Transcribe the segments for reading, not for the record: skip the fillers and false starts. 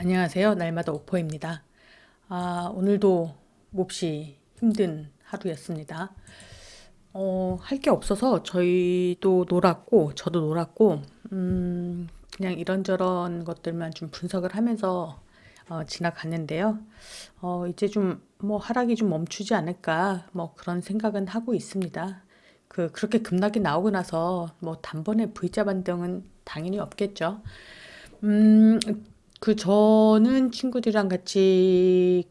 안녕하세요. 날마다 오퍼입니다. 오늘도 몹시 힘든 하루였습니다. 할 게 없어서 저희도 놀았고, 저도 놀았고, 그냥 이런저런 것들만 좀 분석을 하면서 지나갔는데요. 이제 좀 뭐 하락이 좀 멈추지 않을까, 뭐 그런 생각은 하고 있습니다. 그렇게 급락이 나오고 나서 뭐 단번에 V자 반등은 당연히 없겠죠. 음, 저는 친구들이랑 같이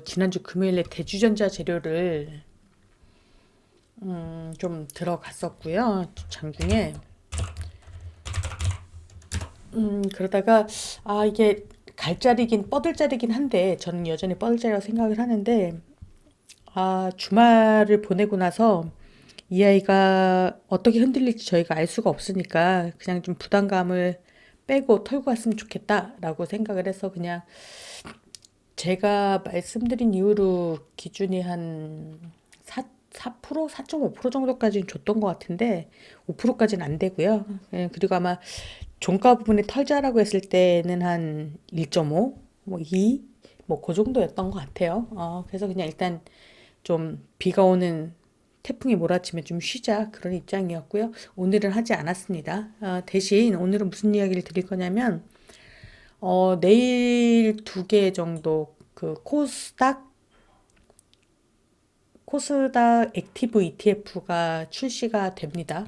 지난주 금요일에 대주전자 재료를 좀 들어갔었고요. 장중에. 그러다가 이게 갈자리긴 뻗을자리긴 한데 저는 여전히 뻗을자리라고 생각을 하는데 주말을 보내고 나서 이 아이가 어떻게 흔들릴지 저희가 알 수가 없으니까 그냥 좀 부담감을 빼고 털고 왔으면 좋겠다라고 생각을 해서 그냥 제가 말씀드린 이후로 기준이 한 4%, 4.5% 정도까지는 줬던 것 같은데 5%까지는 안 되고요. 그리고 아마 종가 부분에 털자라고 했을 때는 한 1.5, 뭐 2, 뭐 그 정도였던 것 같아요. 그래서 그냥 일단 좀 비가 오는 태풍이 몰아치면 좀 쉬자 그런 입장이었고요. 오늘은 하지 않았습니다. 대신 오늘은 무슨 이야기를 드릴 거냐면 내일 2개 정도 코스닥 액티브 ETF가 출시가 됩니다.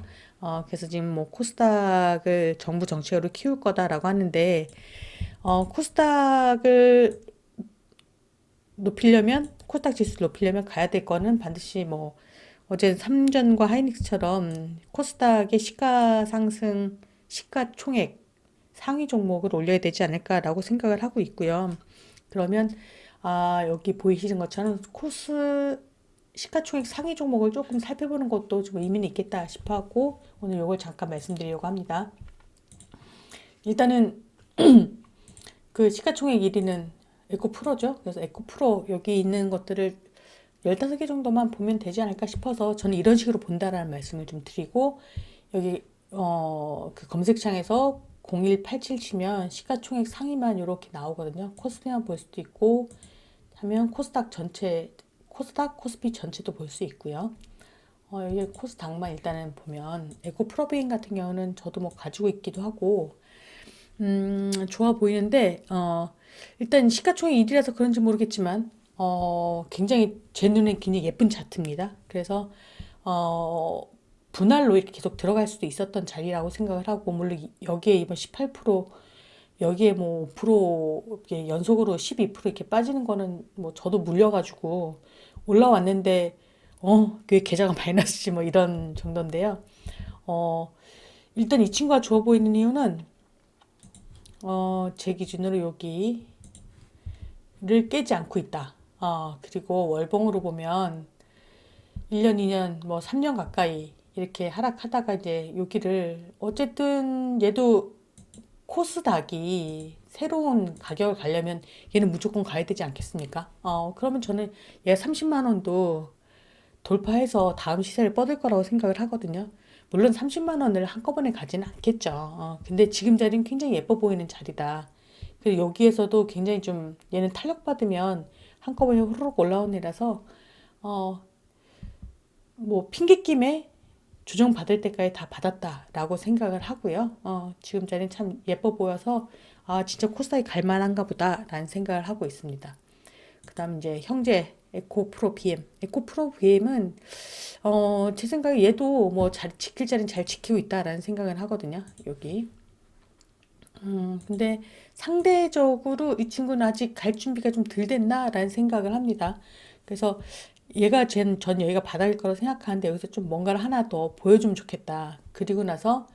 그래서 지금 뭐 코스닥을 정부 정책으로 키울 거다라고 하는데, 코스닥 지수를 높이려면 가야 될 거는 반드시 뭐, 어제 삼전과 하이닉스처럼 코스닥의 시가총액 상위 종목을 올려야 되지 않을까라고 생각을 하고 있고요. 그러면 여기 보이시는 것처럼 시가총액 상위 종목을 조금 살펴보는 것도 좀 의미는 있겠다 싶어갖고 오늘 이걸 잠깐 말씀드리려고 합니다. 일단은 시가총액 1위는 에코프로죠. 그래서 에코프로 여기 있는 것들을 15개 정도만 보면 되지 않을까 싶어서 저는 이런 식으로 본다라는 말씀을 좀 드리고 여기 검색창에서 0187 치면 시가총액 상위만 이렇게 나오거든요. 코스피만 볼 수도 있고 하면 코스닥, 코스피 전체도 볼 수 있고요. 여기 코스닥만 일단은 보면 에코프로비인 같은 경우는 저도 뭐 가지고 있기도 하고 좋아 보이는데 일단 시가총액 1위라서 그런지 모르겠지만 굉장히 제 눈에 굉장히 예쁜 차트입니다. 그래서 분할로 이렇게 계속 들어갈 수도 있었던 자리라고 생각을 하고 물론 여기에 이번 18% 여기에 뭐 5% 이렇게 연속으로 12% 이렇게 빠지는 거는 뭐 저도 물려가지고 올라왔는데 그 계좌가 마이너스지 뭐 이런 정도인데요. 일단 이 친구가 좋아 보이는 이유는 제 기준으로 여기를 깨지 않고 있다. 그리고 월봉으로 보면 1년, 2년, 뭐 3년 가까이 이렇게 하락하다가 이제 여기를 어쨌든 얘도 코스닥이 새로운 가격을 가려면 얘는 무조건 가야 되지 않겠습니까? 그러면 저는 얘 30만 원도 돌파해서 다음 시세를 뻗을 거라고 생각을 하거든요. 물론 30만 원을 한꺼번에 가지는 않겠죠. 근데 지금 자리는 굉장히 예뻐 보이는 자리다. 그리고 여기에서도 굉장히 좀 얘는 탄력받으면 한꺼번에 후루룩 올라온 애라서 어, 뭐 핑계김에 조정받을 때까지 다 받았다라고 생각을 하고요. 지금 자리는 참 예뻐 보여서 진짜 코스닥이 갈 만한가 보다라는 생각을 하고 있습니다. 그다음 이제 형제 에코프로 BM. 에코프로 BM은 제 생각에 얘도 뭐 잘 지킬 자리는 잘 지키고 있다라는 생각을 하거든요. 여기. 근데 상대적으로 이 친구는 아직 갈 준비가 좀 덜 됐나라는 생각을 합니다. 그래서 전 여기가 바닥일 거라고 생각하는데 여기서 좀 뭔가를 하나 더 보여주면 좋겠다. 그리고 나서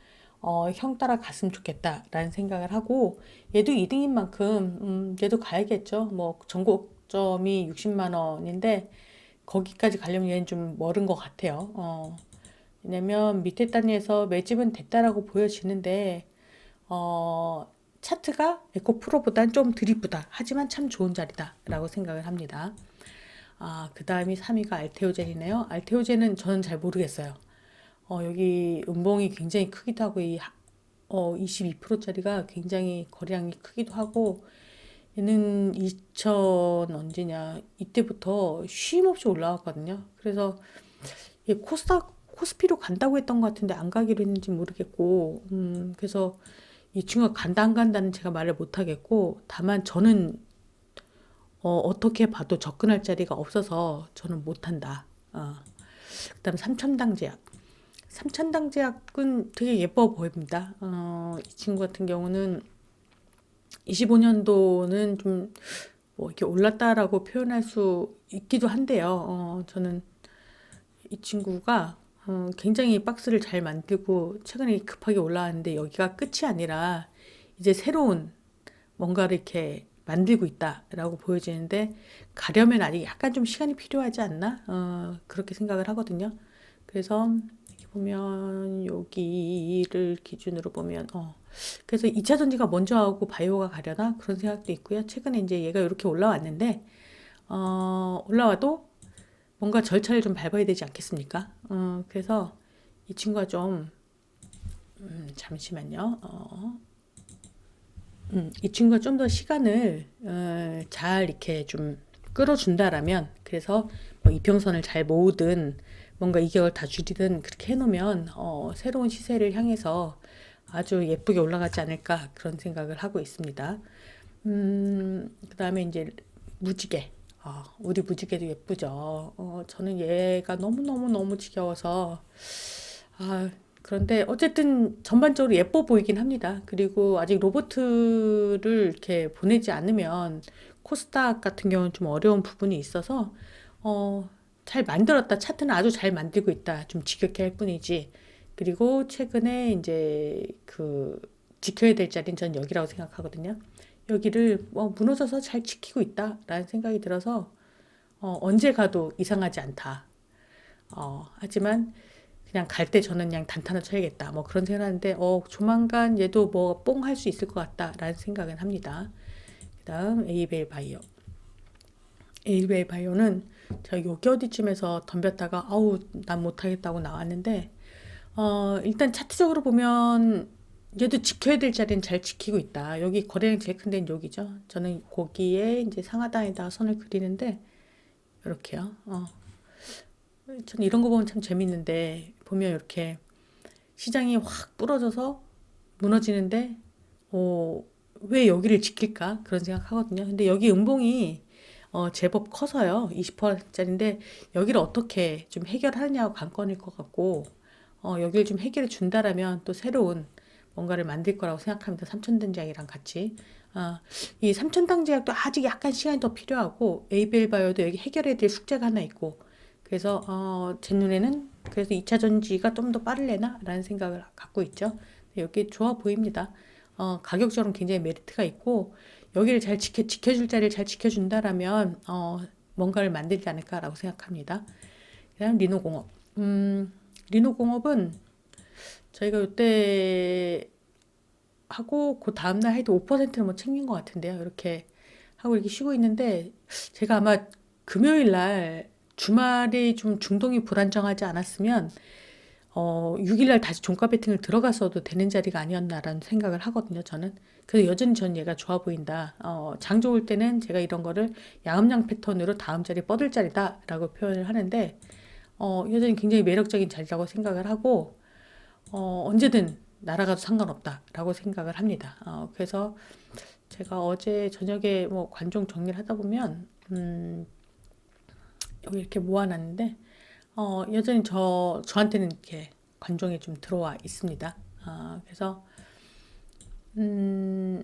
형 따라갔으면 좋겠다라는 생각을 하고 얘도 2등인 만큼 얘도 가야겠죠. 뭐 전고점이 60만 원인데 거기까지 가려면 얘는 좀 멀은 것 같아요. 왜냐면 밑에 단위에서 매집은 됐다라고 보여지는데 차트가 에코프로보단 좀 덜 이쁘다. 하지만 참 좋은 자리다라고 생각을 합니다. 그 다음이 3위가 알테오젠이네요. 알테오젠은 저는 잘 모르겠어요. 여기 음봉이 굉장히 크기도 하고 22%짜리가 굉장히 거래량이 크기도 하고 얘는 2000 언제냐 이때부터 쉼 없이 올라왔거든요. 그래서 얘 코스피로 간다고 했던 것 같은데 안 가기로 했는지 모르겠고, 그래서 이 친구가 간다 안 간다는 제가 말을 못 하겠고, 다만 저는 어떻게 봐도 접근할 자리가 없어서 저는 못 한다. 그다음 삼천당제약. 삼천당제약은 되게 예뻐 보입니다. 이 친구 같은 경우는 25년도는 좀 뭐 이렇게 올랐다라고 표현할 수 있기도 한데요. 저는 이 친구가 굉장히 박스를 잘 만들고 최근에 급하게 올라왔는데 여기가 끝이 아니라 이제 새로운 뭔가를 이렇게 만들고 있다라고 보여지는데 가려면 아직 약간 좀 시간이 필요하지 않나? 그렇게 생각을 하거든요. 그래서 이렇게 보면 여기를 기준으로 보면 그래서 2차 전지가 먼저 하고 바이오가 가려나 그런 생각도 있고요. 최근에 이제 얘가 이렇게 올라왔는데 올라와도 뭔가 절차를 좀 밟아야 되지 않겠습니까? 그래서 이 친구가 좀 잠시만요. 이 친구가 좀 더 시간을 잘 이렇게 좀 끌어준다라면 그래서 뭐 이평선을 잘 모으든 뭔가 2개월 다 줄이든 그렇게 해놓으면 새로운 시세를 향해서 아주 예쁘게 올라가지 않을까 그런 생각을 하고 있습니다. 그 다음에 이제 무지개. 우리 무지개도 예쁘죠. 저는 얘가 너무너무너무 지겨워서 그런데 어쨌든 전반적으로 예뻐 보이긴 합니다. 그리고 아직 로버트를 이렇게 보내지 않으면 코스닥 같은 경우는 좀 어려운 부분이 있어서 잘 만들었다. 차트는 아주 잘 만들고 있다. 좀 지겹게 할 뿐이지. 그리고 최근에 이제 그 지켜야 될 자리는 전 여기라고 생각하거든요. 여기를 무너져서 잘 지키고 있다라는 생각이 들어서 언제 가도 이상하지 않다. 하지만 그냥 갈 때 저는 그냥 단타를 쳐야겠다. 뭐 그런 생각을 하는데, 조만간 얘도 뭐 뽕 할 수 있을 것 같다라는 생각은 합니다. 그 다음, 에이벨 바이오. 에이벨 바이오는 제가 여기 어디쯤에서 덤볐다가, 난 못하겠다고 나왔는데, 일단 차트적으로 보면 얘도 지켜야 될 자리는 잘 지키고 있다. 여기 거래량 제일 큰 데는 여기죠. 저는 거기에 이제 상하단에다가 선을 그리는데, 이렇게요. 저는 이런 거 보면 참 재밌는데, 보면 이렇게 시장이 확 부러져서 무너지는데 왜 여기를 지킬까 그런 생각하거든요. 근데 여기 음봉이 제법 커서요. 20%짜리인데 여기를 어떻게 좀 해결하느냐가 관건일 것 같고 여기를 좀 해결해 준다라면 또 새로운 뭔가를 만들 거라고 생각합니다. 삼천당제약이랑 같이. 이 삼천당제약도 아직 약간 시간이 더 필요하고 에이벨바이오도 여기 해결해야 될 숙제가 하나 있고 그래서 제 눈에는 그래서 2차 전지가 좀 더 빠를래나? 라는 생각을 갖고 있죠. 여기 좋아 보입니다. 가격적으로는 굉장히 메리트가 있고 여기를 잘 지켜줄 자리를 잘 지켜준다라면 뭔가를 만들지 않을까라고 생각합니다. 그다음 리노공업. 리노공업은 저희가 이때 하고 그 다음날 하여튼 5%는 뭐 챙긴 것 같은데요. 이렇게 하고 이렇게 쉬고 있는데 제가 아마 금요일 날 주말에 좀 중동이 불안정하지 않았으면 6일날 다시 종가 배팅을 들어갔어도 되는 자리가 아니었나라는 생각을 하거든요, 저는. 그래서 여전히 전 얘가 좋아 보인다. 장 좋을 때는 제가 이런 거를 야음장 패턴으로 다음 자리 뻗을 자리다라고 표현을 하는데, 여전히 굉장히 매력적인 자리라고 생각을 하고, 언제든 날아가도 상관없다라고 생각을 합니다. 그래서 제가 어제 저녁에 뭐 관종 정리를 하다 보면, 여기 이렇게 모아놨는데, 여전히 저한테는 이렇게 관종이 좀 들어와 있습니다. 그래서, 음,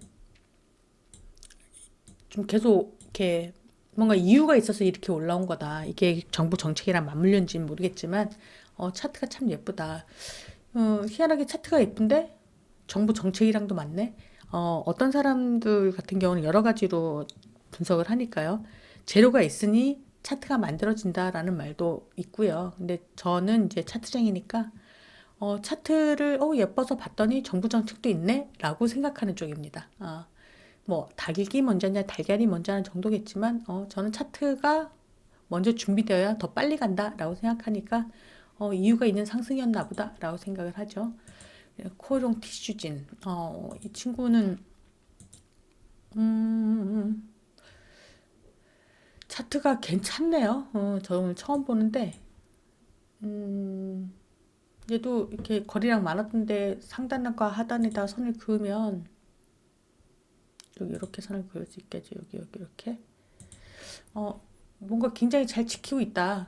좀 계속 이렇게 뭔가 이유가 있어서 이렇게 올라온 거다. 이게 정부 정책이랑 맞물렸는지는 모르겠지만, 차트가 참 예쁘다. 희한하게 차트가 예쁜데, 정부 정책이랑도 맞네. 어떤 사람들 같은 경우는 여러 가지로 분석을 하니까요. 재료가 있으니 차트가 만들어진다라는 말도 있고요. 근데 저는 이제 차트쟁이니까 차트를 예뻐서 봤더니 정부 정책도 있네? 라고 생각하는 쪽입니다. 뭐 닭이 먼저냐 달걀이 먼저냐 정도겠지만 저는 차트가 먼저 준비되어야 더 빨리 간다라고 생각하니까 이유가 있는 상승이었나 보다라고 생각을 하죠. 코오롱 티슈진 이 친구는 차트가 괜찮네요. 저 오늘 처음 보는데, 얘도 이렇게 거리랑 많았던데 상단과 하단에다 선을 그으면 여기 이렇게 선을 그을 수 있겠지. 여기 이렇게. 뭔가 굉장히 잘 지키고 있다.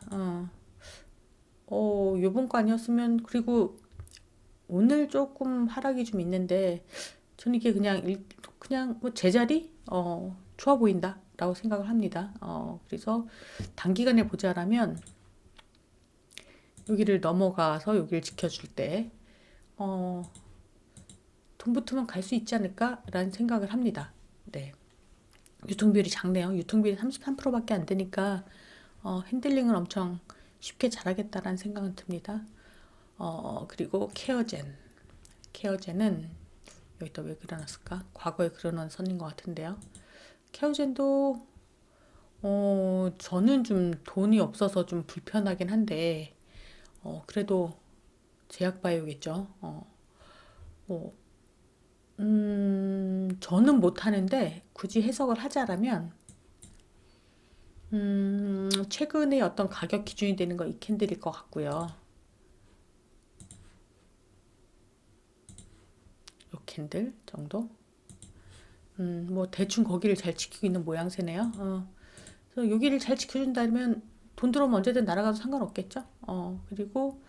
요번 거 아니었으면, 그리고 오늘 조금 하락이 좀 있는데, 저는 이게 그냥 뭐 제자리? 좋아 보인다. 라고 생각을 합니다. 그래서 단기간에 보자라면, 여기를 넘어가서 여기를 지켜줄 때, 돈 붙으면 갈 수 있지 않을까? 라는 생각을 합니다. 네. 유통비율이 작네요. 유통비율이 33%밖에 안 되니까, 핸들링을 엄청 쉽게 잘하겠다라는 생각은 듭니다. 그리고 케어젠은 여기다 왜 그려놨을까? 과거에 그려놓은 선인 것 같은데요. 케어젠도 저는 좀 돈이 없어서 좀 불편하긴 한데 그래도 제약바이오겠죠. 뭐, 저는 못하는데 굳이 해석을 하자라면 최근에 어떤 가격 기준이 되는 거 이 캔들일 것 같고요. 요 캔들 정도. 뭐 대충 거기를 잘 지키고 있는 모양새네요. 그래서 여기를 잘 지켜준다면 돈 들어오면 언제든 날아가도 상관없겠죠. 그리고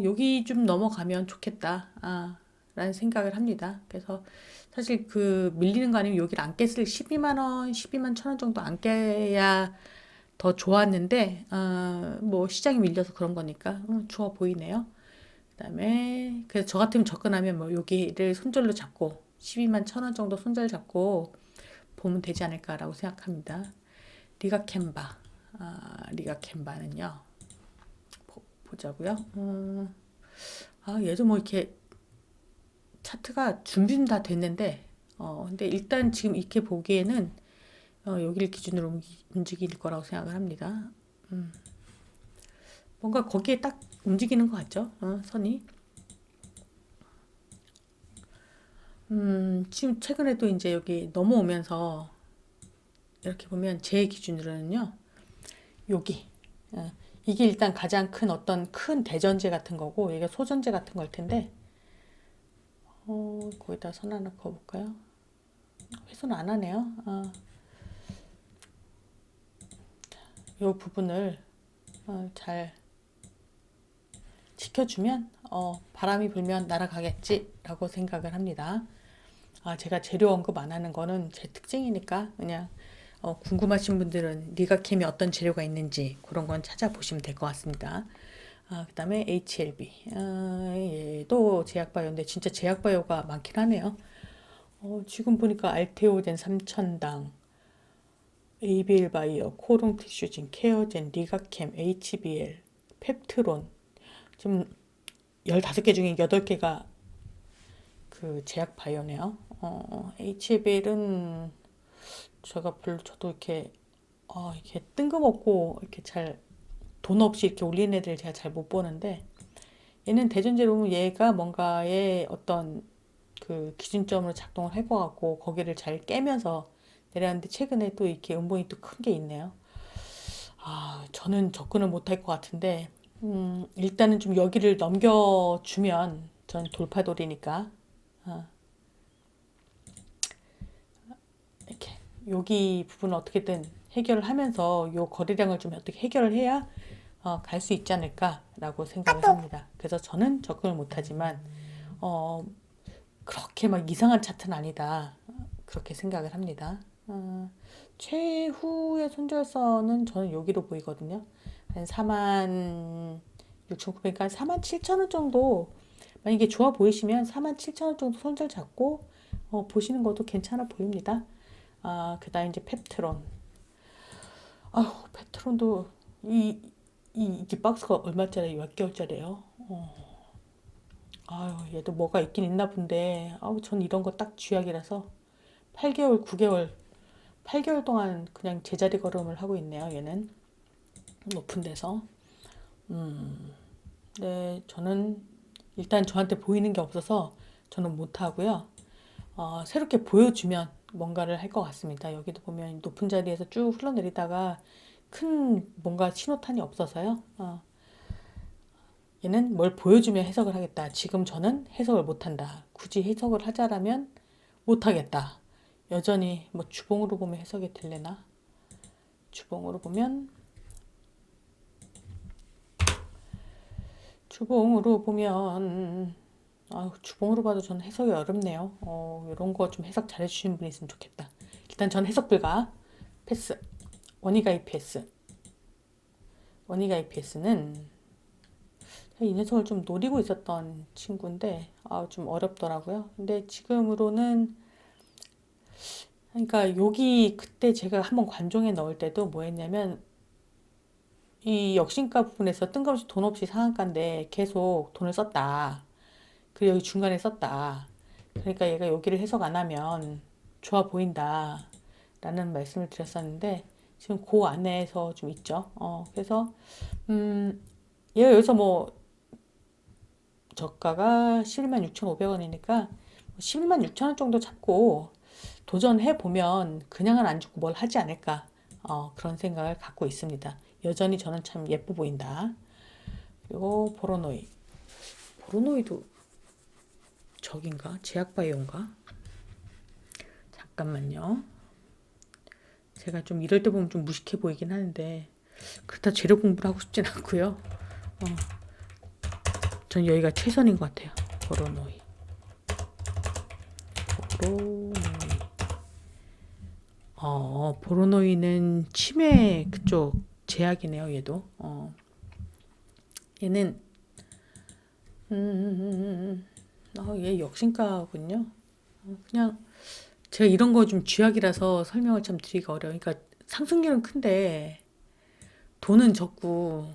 여기 좀 넘어가면 좋겠다. 라는 생각을 합니다. 그래서 사실 그 밀리는 거 아니면 여기를 안 깼을 12만 원, 12만 천 원 정도 안 깨야 더 좋았는데 뭐 시장이 밀려서 그런 거니까 좋아 보이네요. 그다음에 그래서 저 같으면 접근하면 뭐 여기를 손절로 잡고 12만 천 원 정도 손절 잡고 보면 되지 않을까라고 생각합니다. 리가캔바는요. 보자고요. 얘도 뭐 이렇게 차트가 준비는 다 됐는데 근데 일단 지금 이렇게 보기에는 여기를 기준으로 움직일 거라고 생각을 합니다. 뭔가 거기에 딱 움직이는 것 같죠? 선이. 지금 최근에도 이제 여기 넘어오면서 이렇게 보면 제 기준으로는요, 여기. 이게 일단 가장 큰 어떤 큰 대전제 같은 거고, 이게 소전제 같은 걸 텐데, 거기다 선 하나 그어볼까요? 훼손 안 하네요. 이 부분을 잘 지켜주면 바람이 불면 날아가겠지라고 생각을 합니다. 제가 재료 언급 안 하는 거는 제 특징이니까 그냥 궁금하신 분들은 리가캠이 어떤 재료가 있는지 그런 건 찾아보시면 될 것 같습니다. 그 다음에 HLB 얘도 제약바이오인데 진짜 제약바이오가 많긴 하네요. 지금 보니까 알테오젠 3000당, ABL바이오, 코롱티슈진, 케어젠, 리가캠, HBL, 펩트론 지금 15개 중에 8개가 그 제약바이오네요. HBL은 저도 이렇게 뜬금없고 이렇게 잘 돈 없이 이렇게 올리는 애들 제가 잘 못 보는데 얘는 대전제로 보면 얘가 뭔가의 어떤 그 기준점으로 작동을 할 것 같고 거기를 잘 깨면서 내려왔는데 최근에 또 이렇게 음봉이 또 큰 게 있네요. 저는 접근을 못 할 것 같은데 일단은 좀 여기를 넘겨주면 전 돌파돌이니까 이렇게 여기 부분을 어떻게든 해결을 하면서 요 거래량을 좀 어떻게 해결을 해야 갈 수 있지 않을까라고 생각을 합니다. 그래서 저는 접근을 못하지만 그렇게 막 이상한 차트는 아니다. 그렇게 생각을 합니다. 최후의 손절선은 저는 여기로 보이거든요. 한 4만 6,900, 4만 7천 원 정도 만약에 좋아 보이시면 4만 7천 원 정도 손절 잡고 보시는 것도 괜찮아 보입니다. 그다음 이제 펩트론. 펩트론도 이게 박스가 얼마짜리 몇 개월짜리예요? 얘도 뭐가 있긴 있나 본데, 전 이런 거 딱 쥐약이라서 8개월, 9개월, 8개월 동안 그냥 제자리 걸음을 하고 있네요. 얘는 높은 데서. 네, 저는 일단 저한테 보이는 게 없어서 저는 못 하고요. 새롭게 보여주면 뭔가를 할 것 같습니다. 여기도 보면 높은 자리에서 쭉 흘러내리다가 큰 뭔가 신호탄이 없어서요. 얘는 뭘 보여주면 해석을 하겠다. 지금 저는 해석을 못한다. 굳이 해석을 하자라면 못하겠다. 여전히 뭐 주봉으로 보면 해석이 될래나? 주봉으로 보면 주봉으로 봐도 저는 해석이 어렵네요. 이런 거 좀 해석 잘 해주시는 분이 있으면 좋겠다. 일단 전 해석 불가. 패스. 원희가 EPS. 원희가 EPS는 이 녀석을 좀 노리고 있었던 친구인데 좀 어렵더라고요. 근데 지금으로는 그러니까 여기 그때 제가 한번 관종에 넣을 때도 뭐 했냐면 이 역신가 부분에서 뜬금없이 돈 없이 상한가인데 계속 돈을 썼다. 그리고 여기 중간에 썼다. 그러니까 얘가 여기를 해석 안 하면 좋아 보인다. 라는 말씀을 드렸었는데 지금 그 안에서 좀 있죠. 그래서 얘가 여기서 뭐 저가가 11만 6,500원이니까 11만 6천 원 정도 잡고 도전해 보면 그냥은 안 주고 뭘 하지 않을까 그런 생각을 갖고 있습니다. 여전히 저는 참 예뻐 보인다. 그리고 보로노이도 저긴가? 제약바이오인가? 잠깐만요. 제가 좀 이럴 때 보면 좀 무식해 보이긴 하는데 그렇다 재료 공부를 하고 싶진 않고요. 전 여기가 최선인 것 같아요. 보로노이. 보로노이는 치매 그쪽 제약이네요. 얘도. 얘는 얘 역신가군요. 그냥 제가 이런 거 좀 쥐약이라서 설명을 참 드리기가 어려워. 그러니까 상승률은 큰데 돈은 적고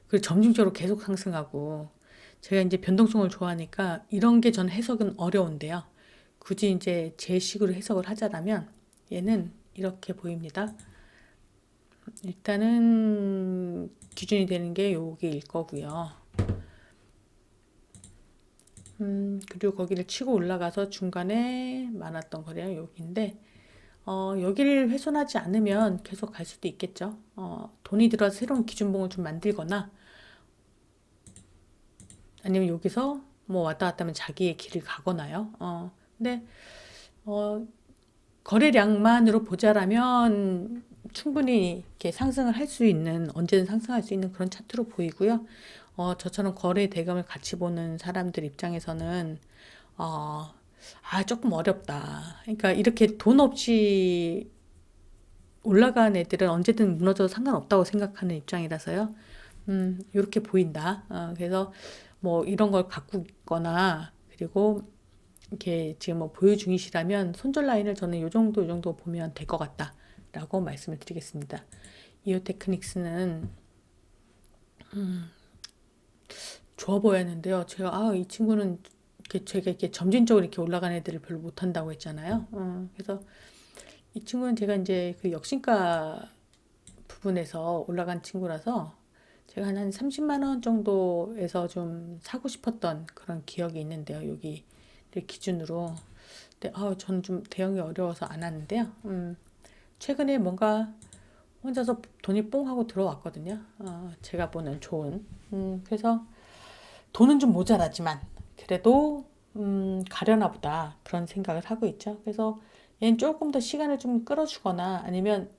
그리고 점진적으로 계속 상승하고 제가 이제 변동성을 좋아하니까 이런 게 전 해석은 어려운데요. 굳이 이제 제 식으로 해석을 하자라면 얘는 이렇게 보입니다. 일단은 기준이 되는 게 여기일 거고요. 그리고 거기를 치고 올라가서 중간에 많았던 거래요. 여기인데 여기를 훼손하지 않으면 계속 갈 수도 있겠죠. 돈이 들어서 새로운 기준봉을 좀 만들거나 아니면 여기서 뭐 왔다 갔다 하면 자기의 길을 가거나요. 근데 거래량만으로 보자라면 충분히 이렇게 상승을 할 수 있는 언제든 상승할 수 있는 그런 차트로 보이고요. 저처럼 거래 대금을 같이 보는 사람들 입장에서는 조금 어렵다. 그러니까 이렇게 돈 없이 올라간 애들은 언제든 무너져도 상관없다고 생각하는 입장이라서요. 이렇게 보인다. 그래서 뭐 이런 걸 갖고 있거나 그리고 이렇게 지금 뭐 보유 중이시라면 손절 라인을 저는 요 정도 보면 될 것 같다라고 말씀을 드리겠습니다. 이오테크닉스는 좋아 보였는데요. 제가 이 친구는 제가 이렇게 점진적으로 이렇게 올라가는 애들을 별로 못한다고 했잖아요. 그래서 이 친구는 제가 이제 그 역신가 부분에서 올라간 친구라서 제가 한 30만 원 정도에서 좀 사고 싶었던 그런 기억이 있는데요. 여기를 기준으로. 근데 저는 좀 대응이 어려워서 안 하는데요. 최근에 뭔가 혼자서 돈이 뽕 하고 들어왔거든요. 제가 보는 좋은. 그래서 돈은 좀 모자라지만 그래도 가려나 보다 그런 생각을 하고 있죠. 그래서 얘는 조금 더 시간을 좀 끌어주거나 아니면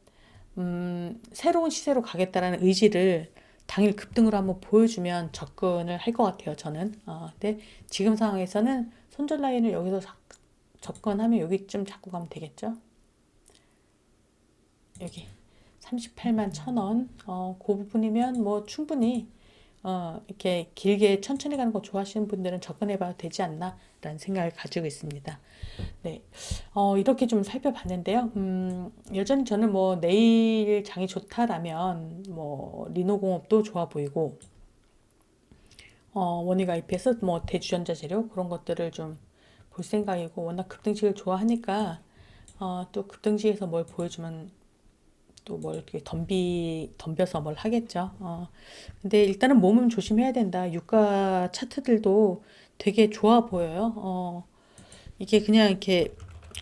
새로운 시세로 가겠다라는 의지를 당일 급등으로 한번 보여주면 접근을 할 것 같아요. 저는. 근데 지금 상황에서는 손절 라인을 여기서 접근하면 여기쯤 잡고 가면 되겠죠. 여기 38만 1,000원. 그 부분이면 뭐 충분히 이렇게 길게 천천히 가는 거 좋아하시는 분들은 접근해봐도 되지 않나 라는 생각을 가지고 있습니다. 네, 이렇게 좀 살펴봤는데요. 여전히 저는 뭐 내일 장이 좋다라면 뭐 리노공업도 좋아 보이고 원희가 EPS 뭐 대주전자 재료 그런 것들을 좀 볼 생각이고 워낙 급등식을 좋아하니까 또 급등식에서 뭘 보여주면 또 뭘 이렇게 덤벼서 뭘 하겠죠. 근데 일단은 몸은 조심해야 된다. 유가 차트들도 되게 좋아 보여요. 이게 그냥 이렇게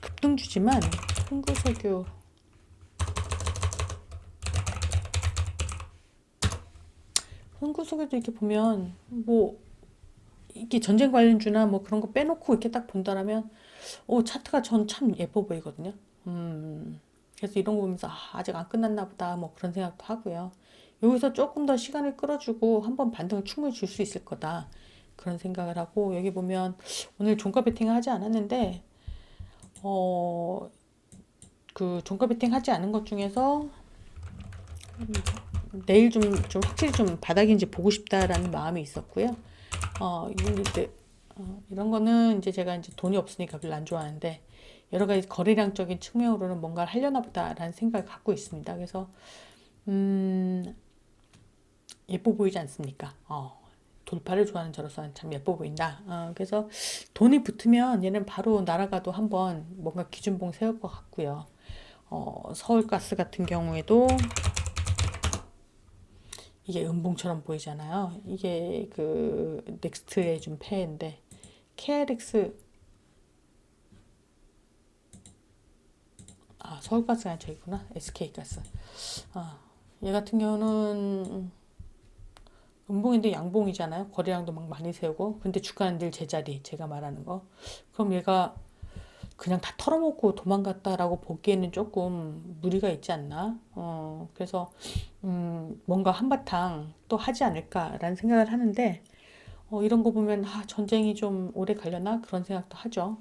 급등주지만 흥구석유 흥구석유도 이렇게 보면 뭐 이게 전쟁 관련주나 뭐 그런 거 빼놓고 이렇게 딱 본다라면 차트가 전 참 예뻐 보이거든요. 그래서 이런 거 보면서 아직 안 끝났나 보다 뭐 그런 생각도 하고요. 여기서 조금 더 시간을 끌어주고 한번 반등을 충분히 줄 수 있을 거다 그런 생각을 하고, 여기 보면 오늘 종가 베팅을 하지 않았는데 그 종가 베팅 하지 않은 것 중에서 내일 좀 확실히 좀 바닥인지 보고 싶다라는 마음이 있었고요. 이런 거는 이제 제가 이제 돈이 없으니까 별로 안 좋아하는데, 여러 가지 거래량적인 측면으로는 뭔가를 하려나 보다라는 생각을 갖고 있습니다. 그래서 예뻐 보이지 않습니까? 돌파를 좋아하는 저로서는 참 예뻐 보인다. 그래서 돈이 붙으면 얘는 바로 날아가도 한번 뭔가 기준봉 세울 것 같고요. 서울가스 같은 경우에도 이게 음봉처럼 보이잖아요. 이게 그 넥스트의 좀 폐인데, KRX 서울가스가 저기구나. SK가스. 얘 같은 경우는 음봉인데 양봉이잖아요. 거래량도 막 많이 세우고, 근데 주가는 늘 제자리, 제가 말하는 거. 그럼 얘가 그냥 다 털어먹고 도망갔다라고 보기에는 조금 무리가 있지 않나? 그래서 뭔가 한바탕 또 하지 않을까라는 생각을 하는데, 이런 거 보면 전쟁이 좀 오래 가려나 그런 생각도 하죠.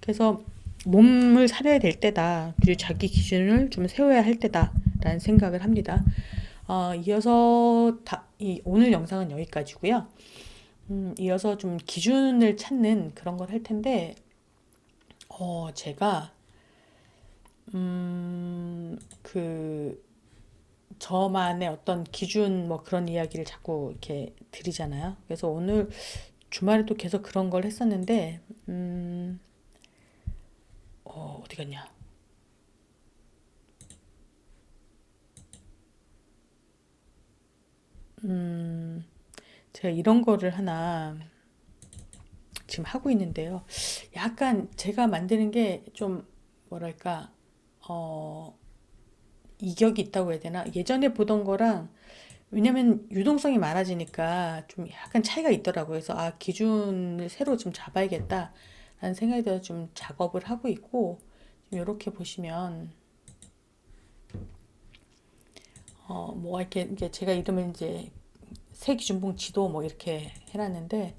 그래서 몸을 사려야 될 때다. 그리고 자기 기준을 좀 세워야 할 때다라는 생각을 합니다. 이어서 오늘 영상은 여기까지고요. 이어서 좀 기준을 찾는 그런 걸 할 텐데, 제가 그 저만의 어떤 기준 뭐 그런 이야기를 자꾸 이렇게 드리잖아요. 그래서 오늘 주말에도 계속 그런 걸 했었는데, 어디 갔냐? 제가 이런 거를 하나 지금 하고 있는데요. 약간 제가 만드는 게 좀 뭐랄까, 이격이 있다고 해야 되나? 예전에 보던 거랑, 왜냐면 유동성이 많아지니까 좀 약간 차이가 있더라고요. 그래서 기준을 새로 좀 잡아야겠다라는 생각이 들어서 좀 작업을 하고 있고, 좀 이렇게 보시면 뭐 이렇게 이제 제가 이름을 이제 새 기준봉 지도 뭐 이렇게 해놨는데,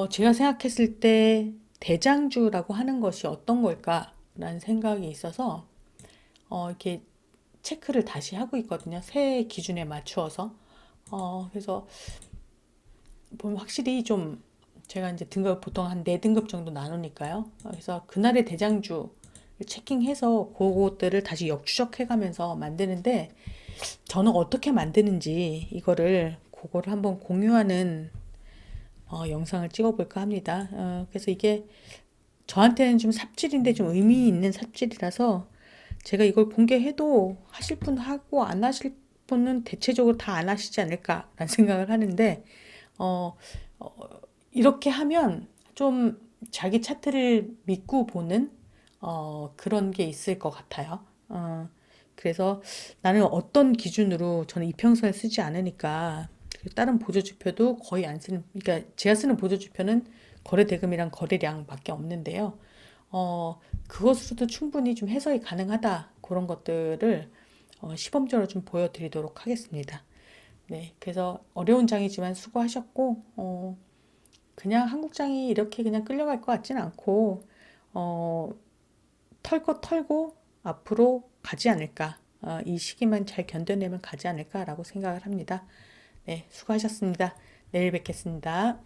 제가 생각했을 때 대장주라고 하는 것이 어떤 걸까라는 생각이 있어서 이렇게 체크를 다시 하고 있거든요. 새 기준에 맞추어서. 그래서 보면 확실히 좀 제가 이제 등급 보통 한 4등급 정도 나누니까요. 그래서 그날의 대장주를 체킹해서 그것들을 다시 역추적해가면서 만드는데, 저는 어떻게 만드는지 그거를 한번 공유하는 영상을 찍어볼까 합니다. 그래서 이게 저한테는 좀 삽질인데 좀 의미 있는 삽질이라서, 제가 이걸 공개해도 하실 분 하고 안 하실 분은 대체적으로 다 안 하시지 않을까라는 생각을 하는데, 어, 이렇게 하면 좀 자기 차트를 믿고 보는 그런 게 있을 것 같아요. 그래서 나는 어떤 기준으로, 저는 이평선을 쓰지 않으니까 다른 보조지표도 거의 안 쓰는, 그러니까 제가 쓰는 보조지표는 거래 대금이랑 거래량밖에 없는데요. 그것으로도 충분히 좀 해석이 가능하다. 그런 것들을 시범적으로 좀 보여드리도록 하겠습니다. 네, 그래서 어려운 장이지만 수고하셨고, 그냥 한국장이 이렇게 그냥 끌려갈 것 같진 않고, 털 거 털고 앞으로 가지 않을까. 이 시기만 잘 견뎌내면 가지 않을까라고 생각을 합니다. 네, 수고하셨습니다. 내일 뵙겠습니다.